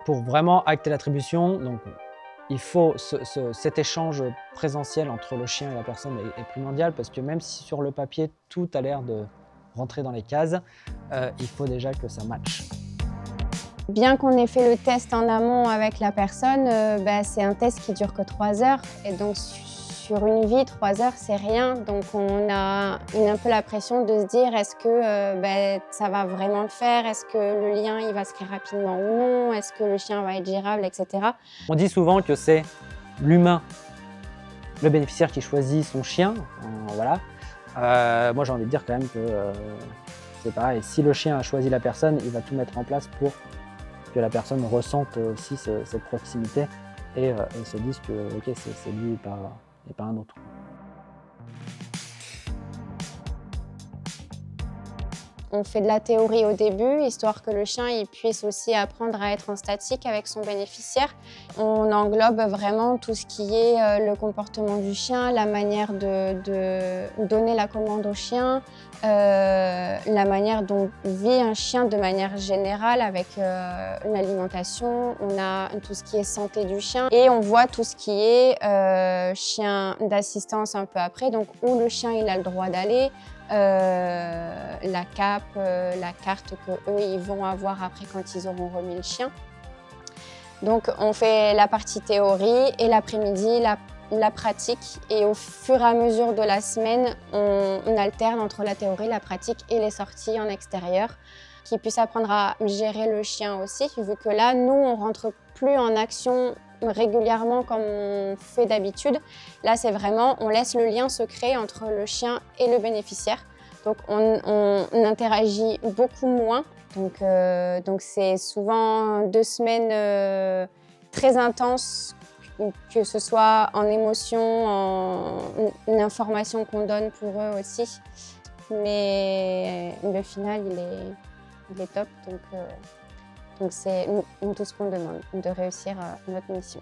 Pour vraiment acter l'attribution, donc il faut cet échange présentiel entre le chien et la personne est primordial parce que même si sur le papier tout a l'air de rentrer dans les cases, il faut déjà que ça matche. Bien qu'on ait fait le test en amont avec la personne, c'est un test qui dure que 3 heures et donc sur une vie, 3 heures, c'est rien. Donc on a un peu la pression de se dire est-ce que ça va vraiment le faire? Est-ce que le lien il va se créer rapidement ou non? Est-ce que le chien va être gérable, etc. On dit souvent que c'est l'humain, le bénéficiaire qui choisit son chien, voilà. Moi j'ai envie de dire quand même que c'est pareil, si le chien a choisi la personne, il va tout mettre en place pour que la personne ressente aussi cette proximité et se dise que ok, c'est lui et pas un autre. On fait de la théorie au début, histoire que le chien il puisse aussi apprendre à être en statique avec son bénéficiaire. On englobe vraiment tout ce qui est le comportement du chien, la manière de donner la commande au chien, la manière dont vit un chien de manière générale avec l'alimentation. On a tout ce qui est santé du chien et on voit tout ce qui est chien d'assistance un peu après, donc où le chien il a le droit d'aller. La cape, la carte qu'eux ils vont avoir après quand ils auront remis le chien. Donc on fait la partie théorie et l'après-midi la pratique et au fur et à mesure de la semaine on alterne entre la théorie, la pratique et les sorties en extérieur qui puissent apprendre à gérer le chien aussi vu que là nous on rentre plus en action régulièrement comme on fait d'habitude. Là, c'est vraiment, on laisse le lien se créer entre le chien et le bénéficiaire. Donc, on interagit beaucoup moins. Donc c'est souvent 2 semaines très intenses, que ce soit en émotion, en information qu'on donne pour eux aussi. Mais le final, il est top. Donc c'est tout ce qu'on demande, de réussir notre mission.